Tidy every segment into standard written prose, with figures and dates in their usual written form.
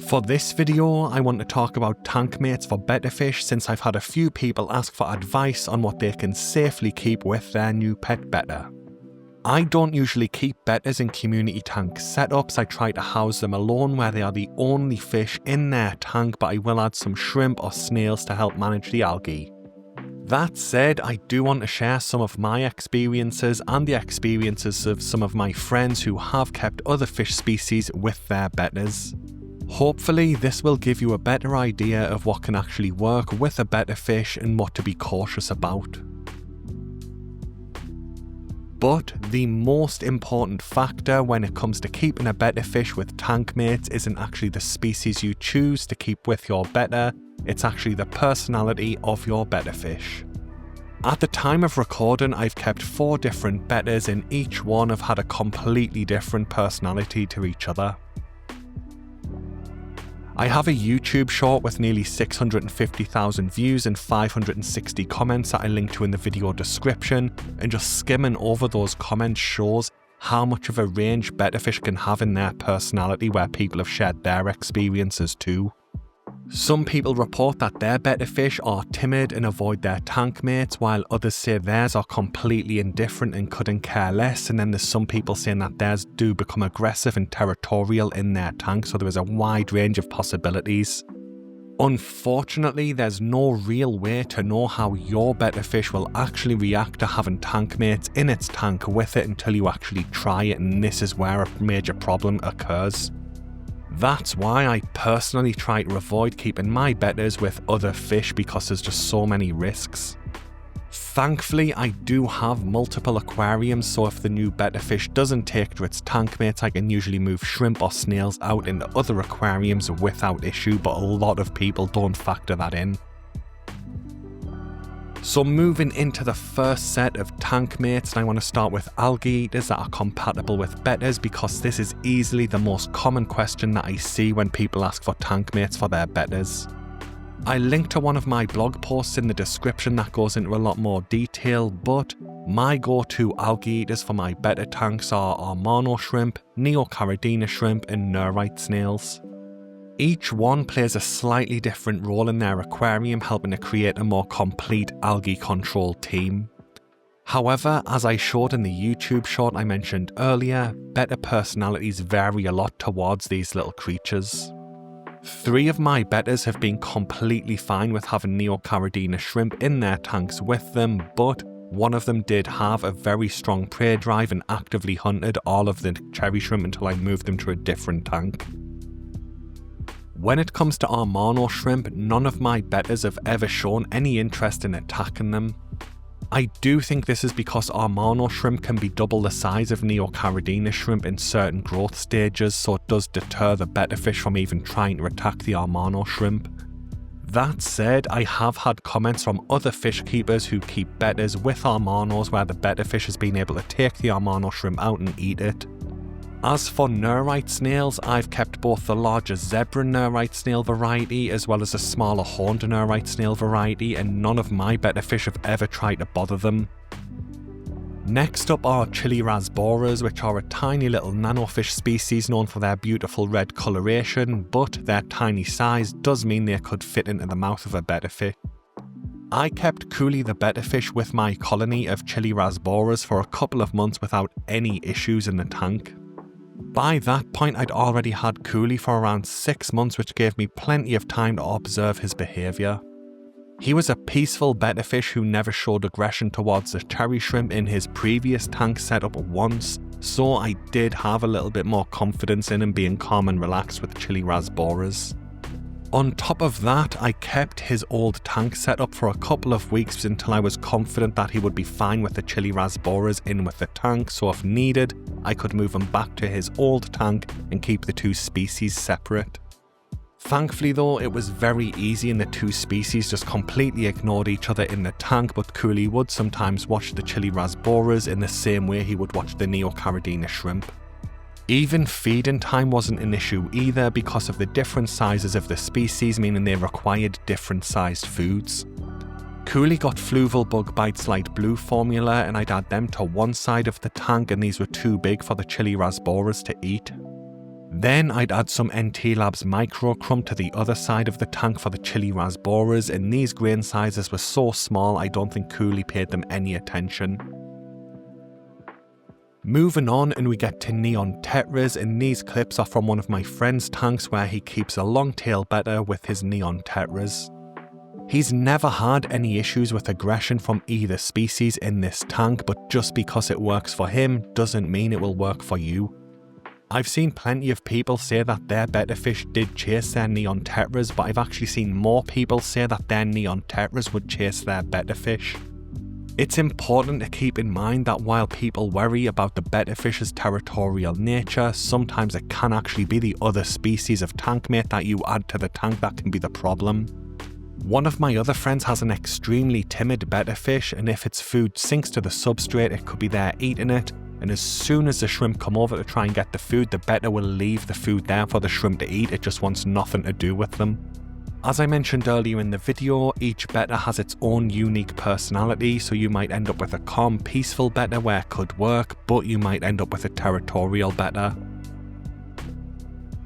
For this video, I want to talk about tank mates for betta fish since I've had a few people ask for advice on what they can safely keep with their new pet betta. I don't usually keep bettas in community tank setups. I try to house them alone where they are the only fish in their tank, but I will add some shrimp or snails to help manage the algae. That said, I do want to share some of my experiences and the experiences of some of my friends who have kept other fish species with their bettas. Hopefully this will give you a better idea of what can actually work with a betta fish and what to be cautious about. But the most important factor when it comes to keeping a betta fish with tank mates isn't actually the species you choose to keep with your betta, it's actually the personality of your betta fish. At the time of recording, I've kept 4 different bettas and each one have had a completely different personality to each other. I have a YouTube short with nearly 650,000 views and 560 comments that I link to in the video description, and just skimming over those comments shows how much of a range betta fish can have in their personality where people have shared their experiences too. Some people report that their betta fish are timid and avoid their tank mates, while others say theirs are completely indifferent and couldn't care less, and then there's some people saying that theirs do become aggressive and territorial in their tank, so there is a wide range of possibilities. Unfortunately, there's no real way to know how your betta fish will actually react to having tank mates in its tank with it until you actually try it, and this is where a major problem occurs. That's why I personally try to avoid keeping my bettas with other fish because there's just so many risks. Thankfully, I do have multiple aquariums, so if the new betta fish doesn't take to its tank mates, I can usually move shrimp or snails out into other aquariums without issue, but a lot of people don't factor that in. So moving into the first set of tank mates, and I want to start with algae eaters that are compatible with bettas because this is easily the most common question that I see when people ask for tank mates for their bettas. I link to one of my blog posts in the description that goes into a lot more detail, but my go-to algae eaters for my betta tanks are Armano shrimp, Neocaridina shrimp and Nerite snails. Each one plays a slightly different role in their aquarium, helping to create a more complete algae control team. However, as I showed in the YouTube short I mentioned earlier, betta personalities vary a lot towards these little creatures. 3 of my bettas have been completely fine with having Neocaridina shrimp in their tanks with them, but one of them did have a very strong prey drive and actively hunted all of the cherry shrimp until I moved them to a different tank. When it comes to Armano shrimp, none of my bettas have ever shown any interest in attacking them. I do think this is because Armano shrimp can be double the size of Neocaridina shrimp in certain growth stages, so it does deter the betta fish from even trying to attack the Armano shrimp. That said, I have had comments from other fish keepers who keep bettas with Armanos where the betta fish has been able to take the Armano shrimp out and eat it. As for Nerite snails, I've kept both the larger zebra Nerite snail variety as well as a smaller horned Nerite snail variety, and none of my betta fish have ever tried to bother them. Next up are chili Rasboras, which are a tiny little nanofish species known for their beautiful red coloration, but their tiny size does mean they could fit into the mouth of a betta fish. I kept Cooley the betta fish with my colony of chili Rasboras for a couple of months without any issues in the tank. By that point, I'd already had Cooley for around 6 months, which gave me plenty of time to observe his behaviour. He was a peaceful betta fish who never showed aggression towards the cherry shrimp in his previous tank setup once, so I did have a little bit more confidence in him being calm and relaxed with chili Rasboras. On top of that, I kept his old tank setup for a couple of weeks until I was confident that he would be fine with the chili Rasboras in with the tank, so if needed, I could move him back to his old tank and keep the 2 species separate. Thankfully though, it was very easy and the 2 species just completely ignored each other in the tank, but Cooley would sometimes watch the chili Rasboras in the same way he would watch the Neocaridina shrimp. Even feeding time wasn't an issue either because of the different sizes of the species, meaning they required different sized foods. Cooley got fluval bug bites light blue formula, and I'd add them to one side of the tank, and these were too big for the chili Rasboras to eat. Then I'd add some NT Labs micro crumb to the other side of the tank for the chili Rasboras, and these grain sizes were so small I don't think Cooley paid them any attention. Moving on, and we get to neon Tetras, and these clips are from one of my friend's tanks where he keeps a long-tail Betta with his neon Tetras. He's never had any issues with aggression from either species in this tank, but just because it works for him doesn't mean it will work for you. I've seen plenty of people say that their Betta fish did chase their neon Tetras, but I've actually seen more people say that their neon Tetras would chase their Betta fish. It's important to keep in mind that while people worry about the Betta fish's territorial nature, sometimes it can actually be the other species of tankmate that you add to the tank that can be the problem. One of my other friends has an extremely timid Betta fish, and if its food sinks to the substrate it could be there eating it, and as soon as the shrimp come over to try and get the food, the Betta will leave the food there for the shrimp to eat. It just wants nothing to do with them. As I mentioned earlier in the video, each Betta has its own unique personality, so you might end up with a calm, peaceful Betta where it could work, but you might end up with a territorial Betta.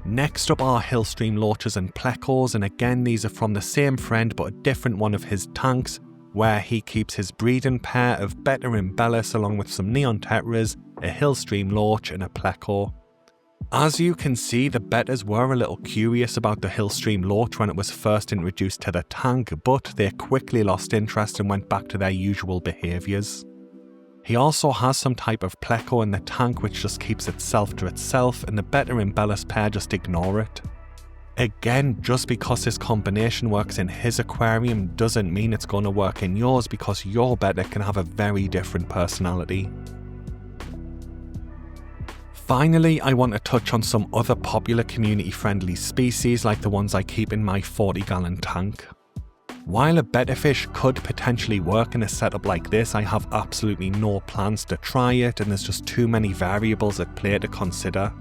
Next up are Hillstream Loaches and Plecos, and again these are from the same friend but a different one of his tanks, where he keeps his breeding pair of Betta and Bellis along with some neon Tetras, a Hillstream Loach and a Pleco. As you can see, the Bettas were a little curious about the Hillstream Loach when it was first introduced to the tank, but they quickly lost interest and went back to their usual behaviours. He also has some type of Pleco in the tank which just keeps itself to itself, and the Betta and Bellis pair just ignore it. Again, just because this combination works in his aquarium doesn't mean it's going to work in yours, because your Betta can have a very different personality. Finally, I want to touch on some other popular community-friendly species like the ones I keep in my 40-gallon tank. While a Betta fish could potentially work in a setup like this, I have absolutely no plans to try it, and there's just too many variables at play to consider.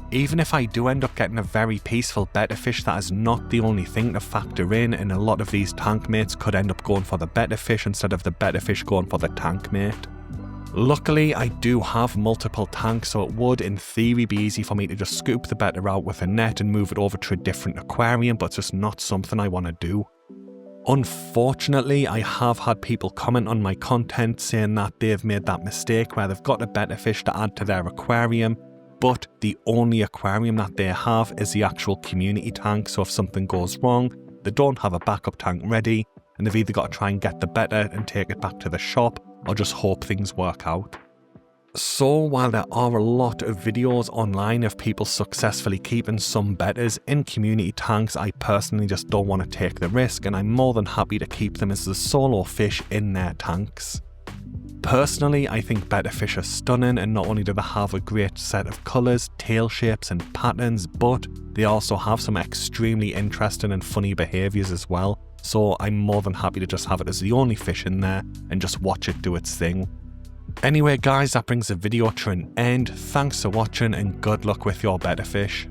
Even if I do end up getting a very peaceful Betta fish, that is not the only thing to factor in, and a lot of these tank mates could end up going for the Betta fish instead of the Betta fish going for the tank mate. Luckily, I do have multiple tanks, so it would in theory be easy for me to just scoop the Betta out with a net and move it over to a different aquarium, but it's just not something I want to do. Unfortunately, I have had people comment on my content saying that they've made that mistake where they've got a Betta fish to add to their aquarium, but the only aquarium that they have is the actual community tank, so if something goes wrong, they don't have a backup tank ready, and they've either got to try and get the Betta and take it back to the shop, or just hope things work out. So while there are a lot of videos online of people successfully keeping some Bettas in community tanks, I personally just don't want to take the risk, and I'm more than happy to keep them as the solo fish in their tanks. Personally, I think Betta fish are stunning, and not only do they have a great set of colours, tail shapes and patterns, but they also have some extremely interesting and funny behaviours as well. So I'm more than happy to just have it as the only fish in there and just watch it do its thing. Anyway guys, that brings the video to an end. Thanks for watching and good luck with your Betta fish.